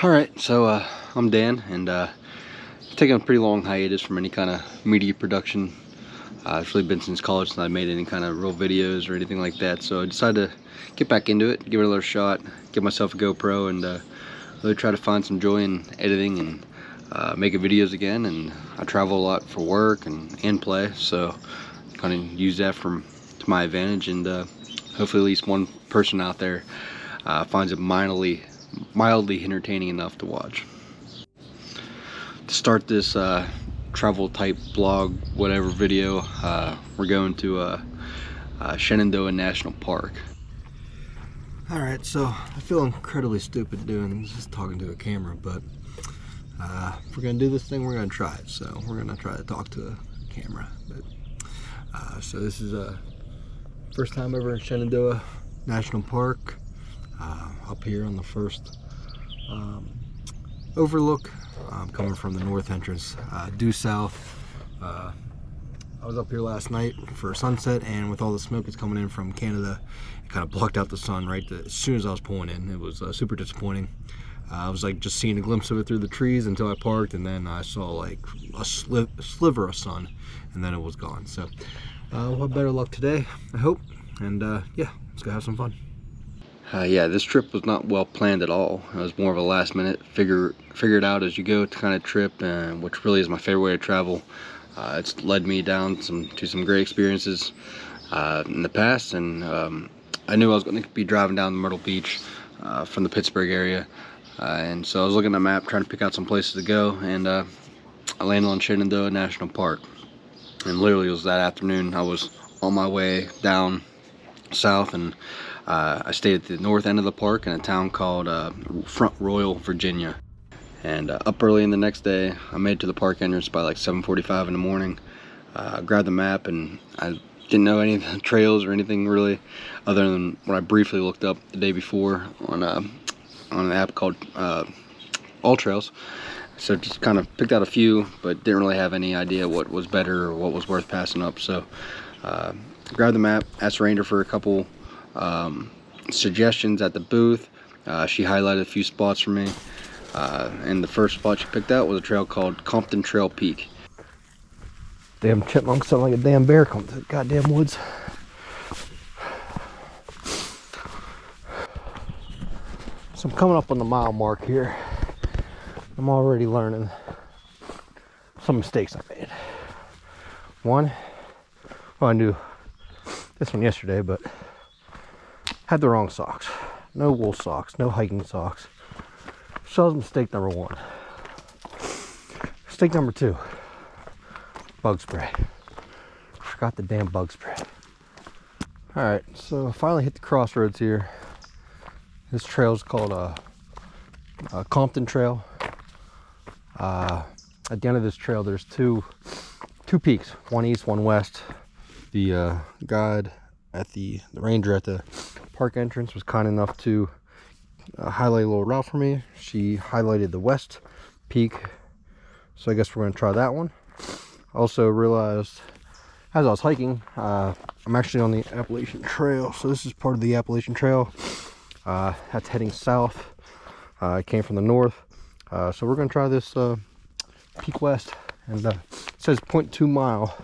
Alright, so I'm Dan, and taking a pretty long hiatus from any kind of media production. It's really been since college since I made any kind of real videos or anything like that, so I decided to get back into it, give it another shot, give myself a GoPro, and really try to find some joy in editing and making videos again. And I travel a lot for work and play, so kind of use that to my advantage, and hopefully at least one person out there finds it mildly entertaining enough to watch. To start this travel type blog whatever video, we're going to Shenandoah National Park. Alright, so I feel incredibly stupid doing this, just talking to a camera, but if we're gonna do this thing, we're gonna try it. So we're gonna try to talk to a camera. But so this is first time ever in Shenandoah National Park. Up here on the first overlook, coming from the north entrance, due south. I was up here last night for sunset, and with all the smoke that's coming in from Canada, it kind of blocked out the sun as soon as I was pulling in. It was super disappointing. I was like just seeing a glimpse of it through the trees until I parked, and then I saw like a sliver of sun, and then it was gone. So we'll have better luck today, I hope, and yeah, let's go have some fun. Yeah, this trip was not well planned at all. It was more of a last minute figure it out as you go kind of trip, which really is my favorite way to travel. It's led me down to some great experiences in the past, and I knew I was going to be driving down to Myrtle Beach from the Pittsburgh area, and so I was looking at the map trying to pick out some places to go, and I landed on Shenandoah National Park. And literally it was that afternoon I was on my way down south, and I stayed at the north end of the park in a town called Front Royal, Virginia. And up early in the next day, I made it to the park entrance by like 7:45 in the morning. Grabbed the map, and I didn't know any of the trails or anything really, other than what I briefly looked up the day before on an app called All Trails. So just kind of picked out a few, but didn't really have any idea what was better or what was worth passing up. So grabbed the map, asked Ranger for a couple suggestions at the booth. She highlighted a few spots for me, and the first spot she picked out was a trail called Compton Trail Peak. Damn chipmunk sound like a damn bear coming to the goddamn woods. So I'm coming up on the mile mark here. I'm already learning some mistakes I made. One, well, I knew this one yesterday, but had the wrong socks. No wool socks, no hiking socks. So that was mistake number one. Mistake number two, bug spray. Forgot the damn bug spray. Alright, so I finally hit the crossroads here. This trail is called Compton Trail. At the end of this trail, there's two peaks, one east, one west. The guide at the ranger at the park entrance was kind enough to highlight a little route for me. She highlighted the west peak, so I guess we're going to try that one. I also realized as I was hiking, I'm actually on the Appalachian Trail, so this is part of the Appalachian Trail. That's heading south. I came from the north, so we're going to try this peak west, and it says 0.2 mile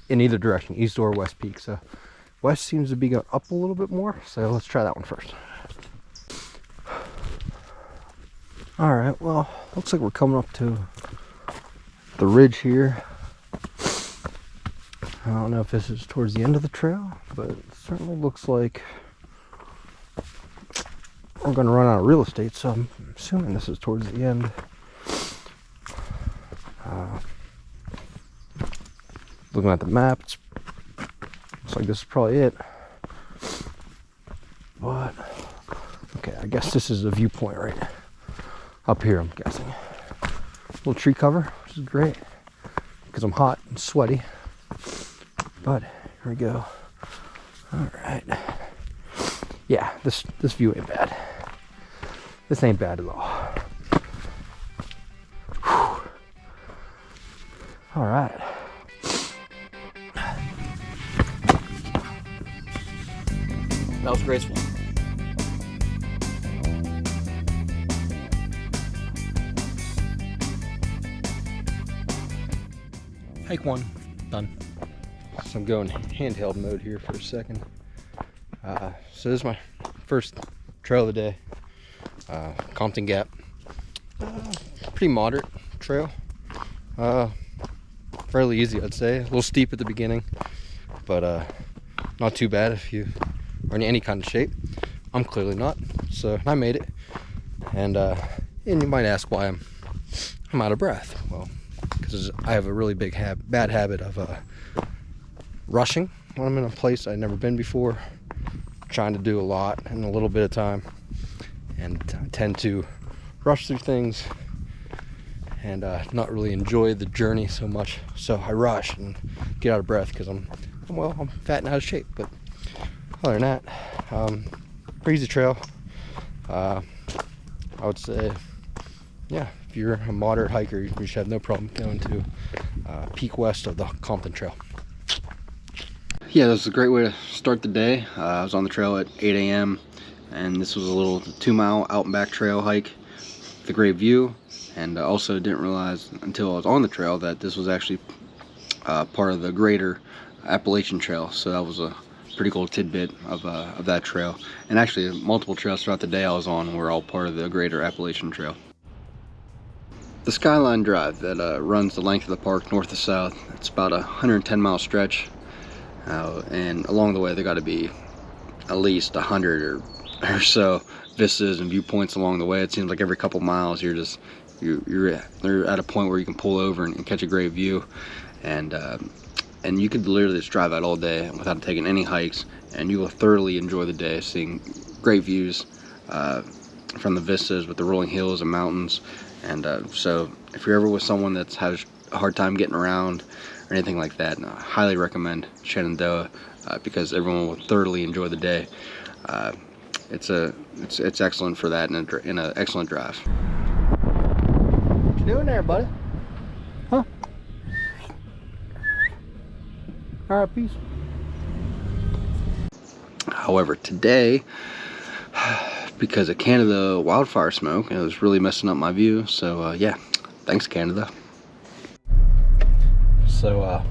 in either direction, east or west peak. So west seems to be going up a little bit more, so let's try that one first. All right, well, looks like we're coming up to the ridge here. I don't know if this is towards the end of the trail, but it certainly looks like we're going to run out of real estate, so I'm assuming this is towards the end. Looking at the map, looks like this is probably it. But okay, I guess this is a viewpoint right up here, I'm guessing. A little tree cover, which is great because I'm hot and sweaty. But here we go. All right. Yeah, this view ain't bad. This ain't bad at all. Whew. All right. That was graceful. hike 1 done. So I'm going handheld mode here for a second. So this is my first trail of the day. Compton Gap. Pretty moderate trail. Fairly easy, I'd say. A little steep at the beginning, but not too bad if you are in any kind of shape. I'm clearly not, so I made it. And you might ask why I'm out of breath. Well, because I have a really bad habit of rushing when I'm in a place I've never been before, trying to do a lot in a little bit of time, and I tend to rush through things and not really enjoy the journey so much. So I rush and get out of breath because I'm fat and out of shape. But other than that, pretty easy trail. I would say, yeah, if you're a moderate hiker, you should have no problem going to peak west of the Compton Trail. Yeah, this is a great way to start the day. I was on the trail at 8 a.m. and this was a little 2-mile out and back trail hike with a great view. And I also didn't realize until I was on the trail that this was actually part of the greater Appalachian Trail. So that was a pretty cool tidbit of that trail. And actually multiple trails throughout the day I was on were all part of the greater Appalachian Trail. The Skyline Drive that runs the length of the park north to south, it's about a 110-mile stretch. And along the way there got to be at least 100 or so vistas and viewpoints along the way. It seems like every couple miles you're at a point where you can pull over and catch a great view, and you could literally just drive out all day without taking any hikes, and you will thoroughly enjoy the day, seeing great views from the vistas with the rolling hills and mountains. And so if you're ever with someone that's has a hard time getting around or anything like that, I highly recommend Shenandoah because everyone will thoroughly enjoy the day. It's excellent for that, and an excellent drive. What you doing there, buddy? Huh? All right, peace. However, today, because of Canada wildfire smoke, it was really messing up my view. So yeah, thanks Canada. So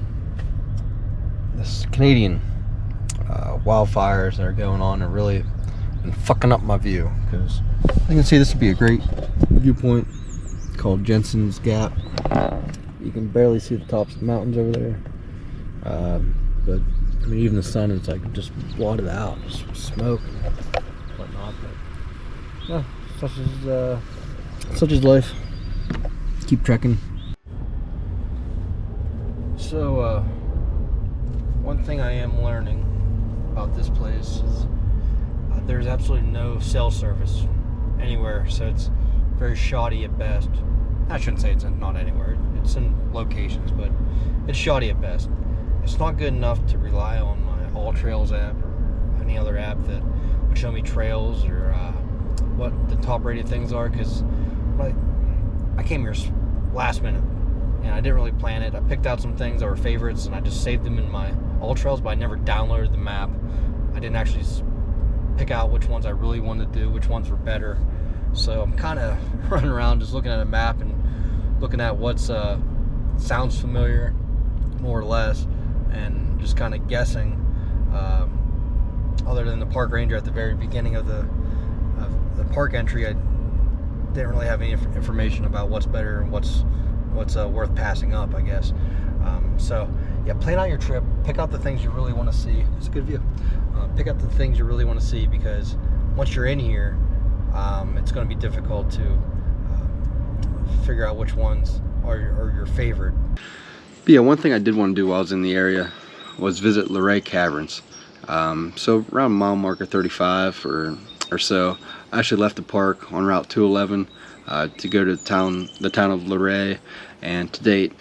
this Canadian wildfires that are going on are really been fucking up my view, because you can see this would be a great viewpoint called Jensen's Gap. You can barely see the tops of the mountains over there, but I mean even the sun is like just blotted out, just smoke and whatnot. But yeah, such is life. Keep trekking. So one thing I am learning about this place is there's absolutely no cell service anywhere, so it's very shoddy at best. I shouldn't say it's not anywhere, it's in locations, but it's shoddy at best. It's not good enough to rely on my All Trails app or any other app that would show me trails or what the top rated things are, because I came here last minute and I didn't really plan it. I picked out some things that were favorites and I just saved them in my All Trails, but I never downloaded the map. I didn't actually pick out which ones I really wanted to do, which ones were better. So I'm kind of running around just looking at a map and looking at what's sounds familiar, more or less, and just kind of guessing. Other than the park ranger at the very beginning of the park entry, I didn't really have any information about what's better and what's worth passing up, I guess. So yeah, plan out your trip, pick out the things you really want to see. It's a good view. Pick out the things you really want to see, because once you're in here, it's going to be difficult to figure out which ones are your favorite. But yeah, one thing I did want to do while I was in the area was visit Luray Caverns. So around mile marker 35 or so, I actually left the park on Route 211 to go to the town of Luray, and to date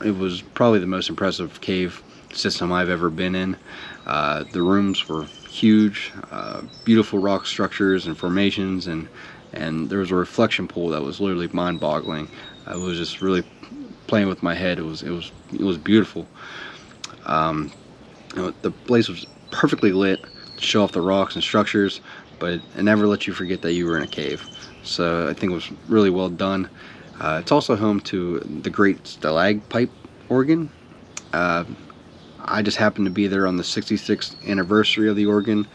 it was probably the most impressive cave system I've ever been in. The rooms were huge, beautiful rock structures and formations, and there was a reflection pool that was literally mind-boggling. I was just really playing with my head. It was beautiful. The place was perfectly lit to show off the rocks and structures, but it never let you forget that you were in a cave. So I think it was really well done. It's also home to the Great Stalagmite Oregon. I just happened to be there on the 66th anniversary of the Oregon,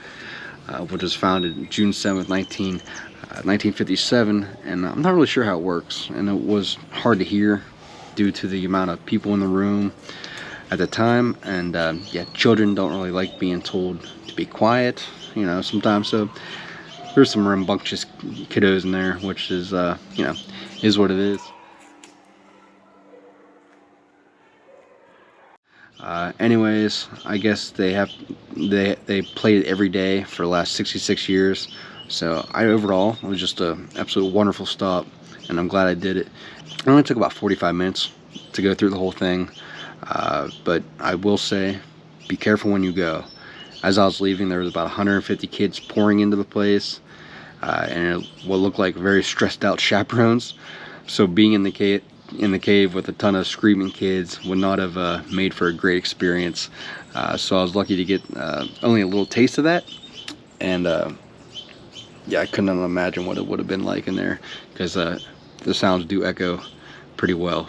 which was founded June 7th, 1957, and I'm not really sure how it works, and it was hard to hear due to the amount of people in the room at the time, and yeah, children don't really like being told to be quiet, you know, sometimes, so there's some rambunctious kiddos in there, which is, you know, is what it is. Anyways, I guess they played it every day for the last 66 years. So overall, it was just a absolute wonderful stop, and I'm glad I did it. It only took about 45 minutes to go through the whole thing, but I will say, be careful when you go. As I was leaving, there was about 150 kids pouring into the place, and what looked like very stressed out chaperones. So being in the cave with a ton of screaming kids would not have made for a great experience. So I was lucky to get only a little taste of that, and yeah, I couldn't imagine what it would have been like in there, because the sounds do echo pretty well.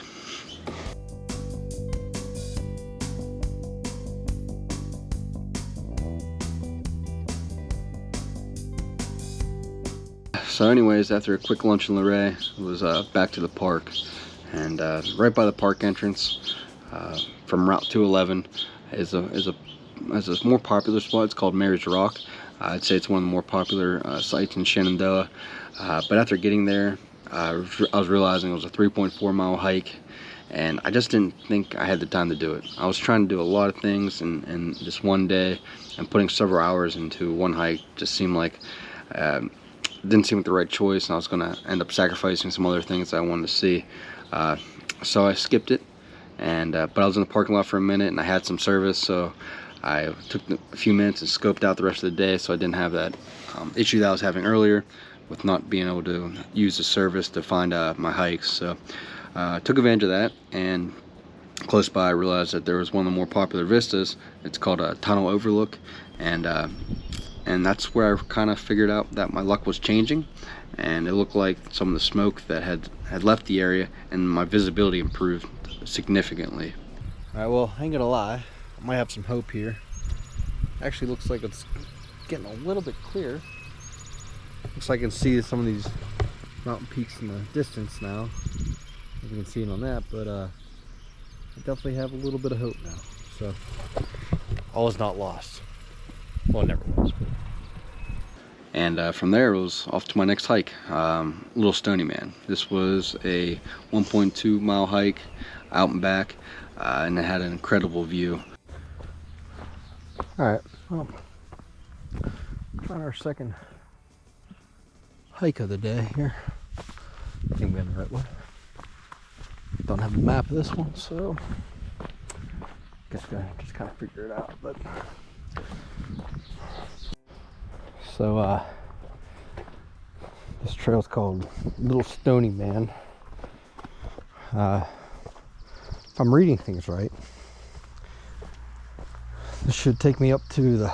So anyways, after a quick lunch in Luray, it was back to the park. And right by the park entrance, from Route 211, is a more popular spot. It's called Mary's Rock. I'd say it's one of the more popular sites in Shenandoah. But after getting there, I was realizing it was a 3.4 mile hike, and I just didn't think I had the time to do it. I was trying to do a lot of things in this one day, and putting several hours into one hike just seemed like didn't seem like the right choice, and I was going to end up sacrificing some other things that I wanted to see. So I skipped it, and but I was in the parking lot for a minute, and I had some service, so I took a few minutes and scoped out the rest of the day, so I didn't have that issue that I was having earlier with not being able to use the service to find my hikes. So I took advantage of that, and close by I realized that there was one of the more popular vistas. It's called a Tunnel Overlook, and that's where I kind of figured out that my luck was changing, and it looked like some of the smoke that had left the area, and my visibility improved significantly. All right, well, I ain't gonna lie, I might have some hope here. Actually looks like it's getting a little bit clear. Looks like I can see some of these mountain peaks in the distance now. You can see it on that, but I definitely have a little bit of hope now. So all is not lost. Well, it never was. But. And from there, it was off to my next hike, Little Stony Man. This was a 1.2 mile hike out and back, and it had an incredible view. All right, well, trying our second hike of the day here. I think we're on the right one. Don't have a map of this one, so guess we're gonna just kind of figure it out. But so this trail's called Little Stony Man. If I'm reading things right, this should take me up to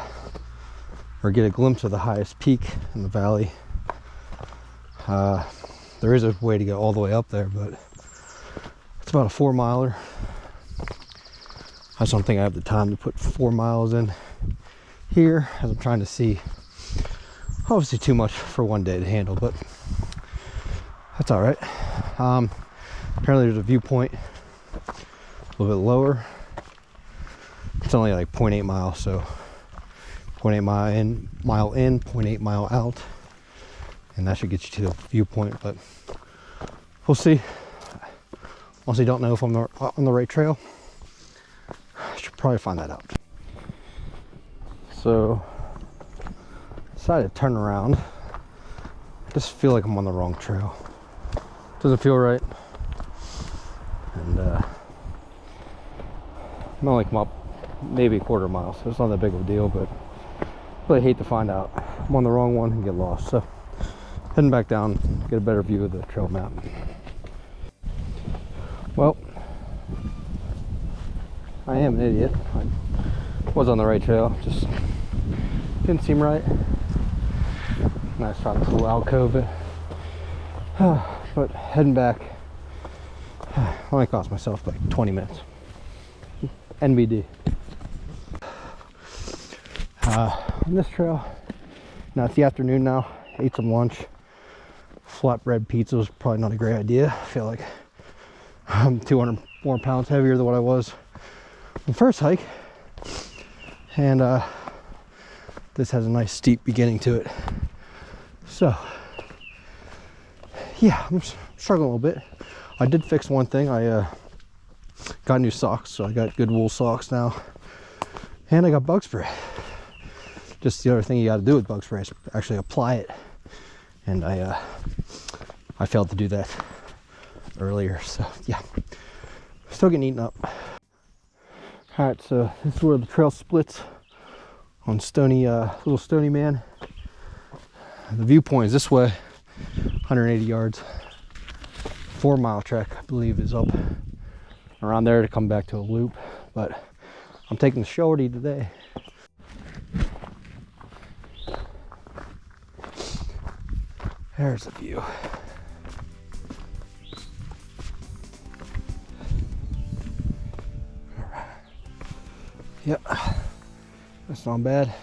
or get a glimpse of the highest peak in the valley. There is a way to go all the way up there, but it's about a 4 miler. I just don't think I have the time to put 4 miles in here, as I'm trying to see. Obviously too much for one day to handle, but that's all right. Apparently there's a viewpoint a little bit lower. It's only like 0.8 miles, so 0.8 mile in, 0.8 mile out, and that should get you to the viewpoint. But we'll see. Honestly, don't know if I'm on the right trail. I should probably find that out. So decided to turn around. I just feel like I'm on the wrong trail. Doesn't feel right. And I'm only come up maybe a quarter mile, so it's not that big of a deal, but I really hate to find out I'm on the wrong one and get lost. So heading back down, get a better view of the trail map. Well, I am an idiot. I was on the right trail, just didn't seem right. And I was trying to pull alcove it. But heading back, I only cost myself like 20 minutes. NBD. On this trail, now it's the afternoon now. Ate some lunch. Flatbread pizza was probably not a great idea. I feel like I'm 200 more pounds heavier than what I was on the first hike. And this has a nice steep beginning to it. So, yeah, I'm struggling a little bit. I did fix one thing. I got new socks, so I got good wool socks now. And I got bug spray. Just the other thing you got to do with bug spray is actually apply it. And I failed to do that earlier, so yeah. Still getting eaten up. Alright, so this is where the trail splits on Stony, Little Stony Man. The viewpoint is this way, 180 yards. 4-mile trek, I believe, is up around there to come back to a loop, but I'm taking the shorty today. There's the view. All right. Yep, that's not bad.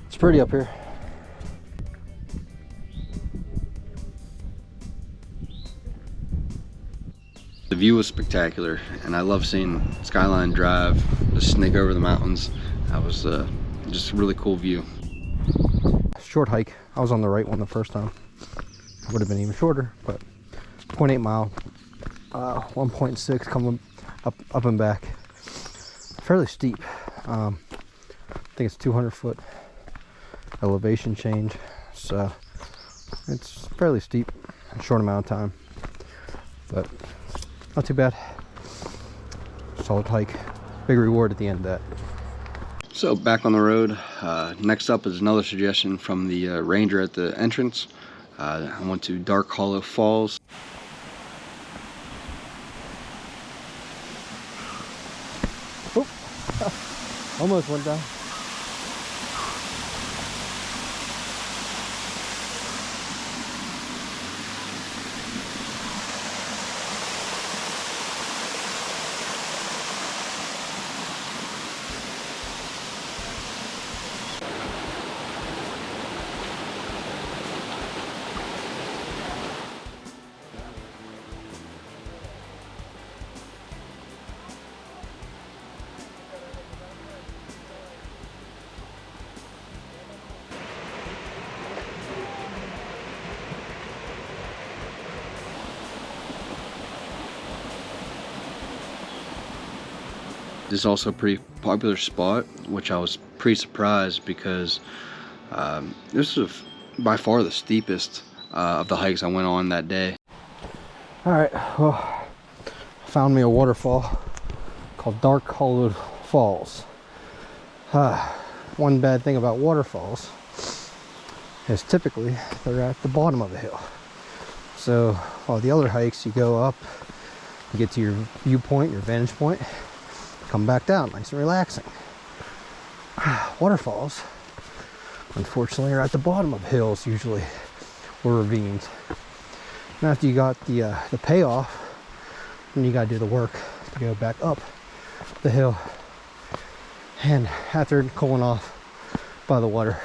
It's pretty up here. The view was spectacular, and I love seeing Skyline Drive just snake over the mountains. That was just a really cool view. Short hike. I was on the right one the first time. It would have been even shorter, but 0.8 mile, 1.6 coming up and back. Fairly steep. I think it's 200 foot elevation change, so it's fairly steep in a short amount of time, but not too bad. Solid hike, big reward at the end of that. So back on the road. Next up is another suggestion from the ranger at the entrance. I went to Dark Hollow Falls. Oop. Almost went down. This is also a pretty popular spot, which I was pretty surprised because this is by far the steepest of the hikes I went on that day. Alright, well, I found me a waterfall called Dark Hollow Falls. One bad thing about waterfalls is typically they're at the bottom of the hill. So while the other hikes you go up, you get to your viewpoint, your vantage point, come back down, nice and relaxing. Waterfalls, unfortunately, are at the bottom of hills usually, or ravines. And after you got the payoff, then you gotta do the work to go back up the hill. And after cooling off by the water,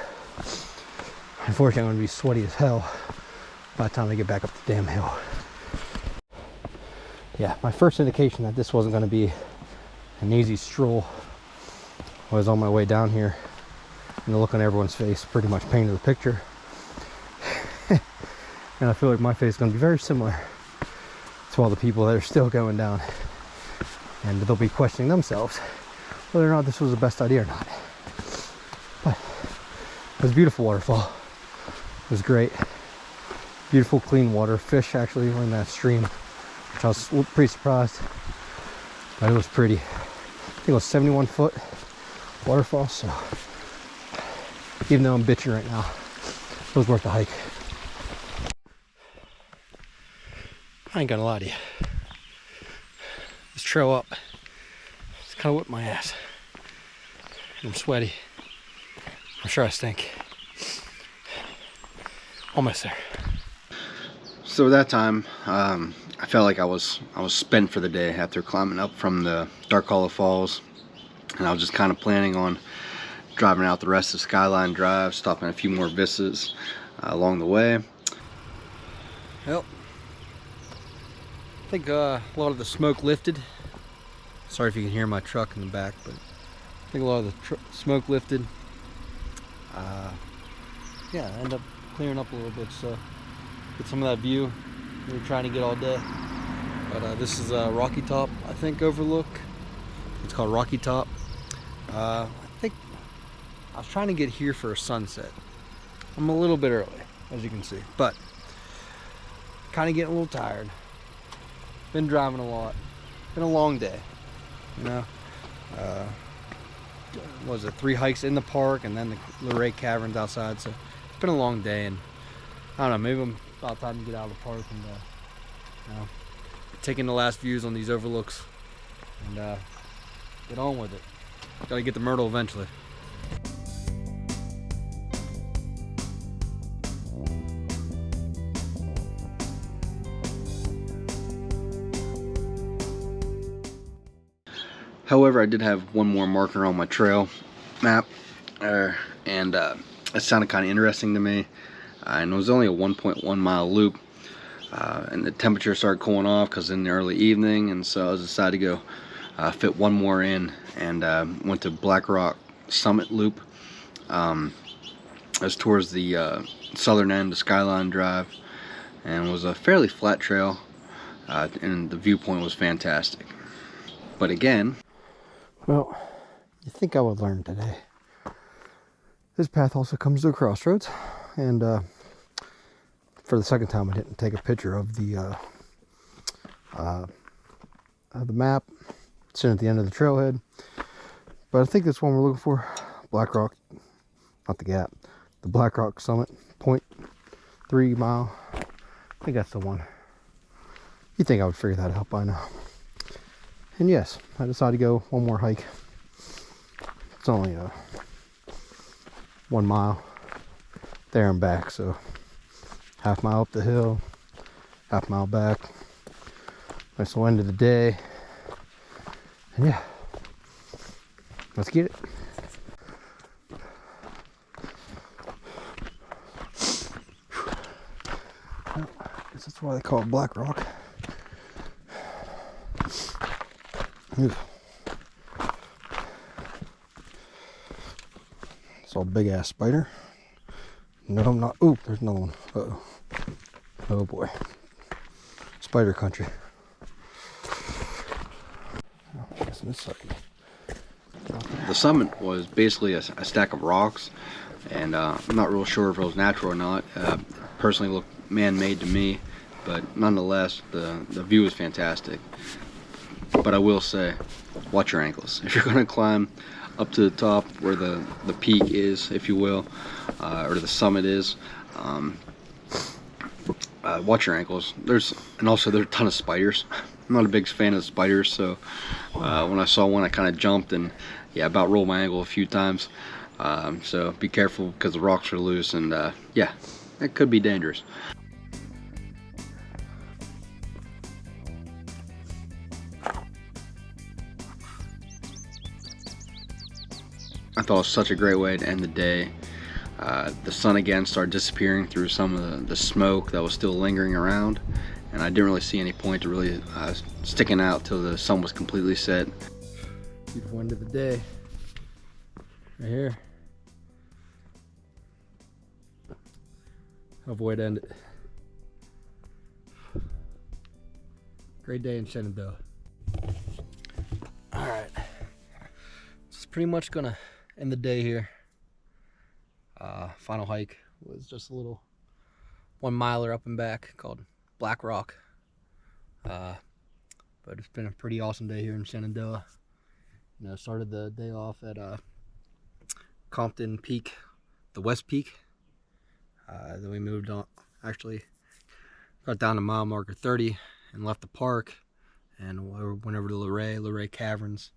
unfortunately, I'm gonna be sweaty as hell by the time I get back up the damn hill. Yeah, my first indication that this wasn't gonna be an easy stroll was on my way down here, and the look on everyone's face pretty much painted the picture. And I feel like my face is going to be very similar to all the people that are still going down, and they'll be questioning themselves whether or not this was the best idea or not. But it was a beautiful waterfall. It was great. Beautiful clean water. Fish actually were in that stream, which I was pretty surprised. But it was pretty. I think it was 71 foot waterfall, so even though I'm bitching right now, it was worth the hike. I ain't gonna lie to you. This trail up, it's kind of whipped my ass. I'm sweaty. I'm sure I stink. Almost there. So at that time, I felt like I was spent for the day after climbing up from the Dark Hollow Falls, and I was just kind of planning on driving out the rest of Skyline Drive, stopping at a few more vistas along the way. Well, I think a lot of the smoke lifted. Sorry if you can hear my truck in the back, but I think a lot of the smoke lifted. Yeah, I ended up clearing up a little bit, so get some of that view we were trying to get all day. But this is a Rocky Top, I think, overlook. It's called Rocky Top. I think I was trying to get here for a sunset. I'm a little bit early, as you can see, but kind of getting a little tired. Been driving a lot. Been a long day, you know. What was it, 3 hikes in the park and then the Luray Caverns outside, so it's been a long day, and I don't know, maybe I'm about time to get out of the park and you know, taking the last views on these overlooks and get on with it. Gotta get to Myrtle eventually. However, I did have one more marker on my trail map, and it sounded kind of interesting to me. And it was only a 1.1 mile loop, and the temperature started cooling off because in the early evening, and so I decided to go fit one more in, and went to Black Rock Summit Loop. It was towards the southern end of Skyline Drive, and it was a fairly flat trail, and the viewpoint was fantastic. But again, well, you think I would learn today. This path also comes to a crossroads, and for the second time I didn't take a picture of the map. It's in at the end of the trailhead, but I think that's one we're looking for. Black Rock, not the Gap, the Black Rock Summit, 0.3 mile. I think that's the one. You'd think I would figure that out by now. And yes, I decided to go one more hike. It's only 1 mile there and back, so half mile up the hill, half mile back. Nice little end of the day. And yeah, let's get it. Well, I guess that's why they call it Black Rock. It's a big ass spider. No, I'm not. Oop, there's another one. Uh-oh. Oh boy. Spider country. Oh, I guess on this side. The summit was basically a stack of rocks, and I'm not real sure if it was natural or not. Personally looked man-made to me, but nonetheless, the view is fantastic. But I will say, watch your ankles. If you're going to climb up to the top where the peak is, if you will, or the summit is, watch your ankles. And also there's a ton of spiders. I'm not a big fan of spiders, so when I saw one I kind of jumped and yeah, about rolled my ankle a few times. So be careful because the rocks are loose, and yeah, it could be dangerous. I thought it was such a great way to end the day. The sun again started disappearing through some of the smoke that was still lingering around, and I didn't really see any point to really sticking out till the sun was completely set. Beautiful end of the day, right here. Hell of a way to end it. Great day in Shenandoah. All right, it's pretty much gonna end the day here. Final hike was just a little 1 miler up and back called Black Rock. But it's been a pretty awesome day here in Shenandoah. You know, started the day off at Compton Peak, the West Peak. Then we moved on, actually got down to mile marker 30 and left the park and went over to Luray Caverns.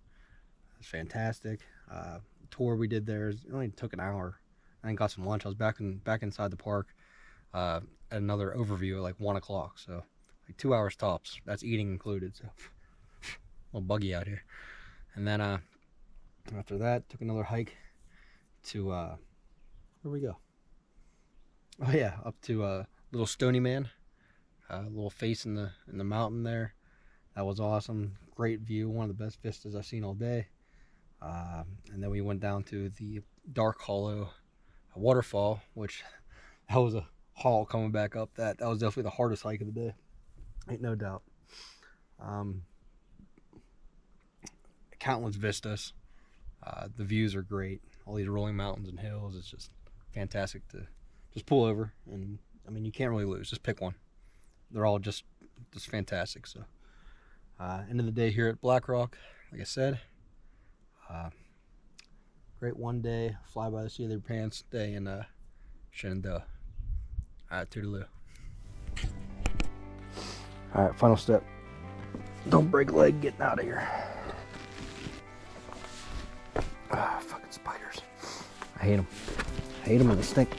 It was fantastic. The tour we did there only took an hour. I got some lunch. I was back inside the park at another overview at like 1 o'clock. So like 2 hours tops. That's eating included. So a little buggy out here. And then after that, took another hike to where we go? Oh yeah, up to Little Stony Man. A little face in the mountain there. That was awesome. Great view. One of the best vistas I've seen all day. And then we went down to the Dark Hollow waterfall, which that was a haul coming back up. That was definitely the hardest hike of the day. Ain't no doubt. Countless vistas. The views are great. All these rolling mountains and hills. It's just fantastic to just pull over. And I mean, you can't really lose. Just pick one. They're all just fantastic. So end of the day here at Black Rock, like I said, great one day fly by the seat of their pants day in Shenandoah. Alright, toodaloo. Alright, final step, don't break a leg getting out of here. Fucking spiders, I hate them and they stink.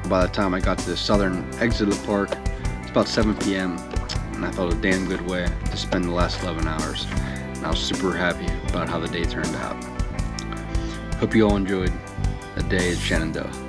By the time I got to the southern exit of the park, it's about 7 p.m. and I thought it was a damn good way to spend the last 11 hours. And I was super happy about how the day turned out. Hope you all enjoyed a day at Shenandoah.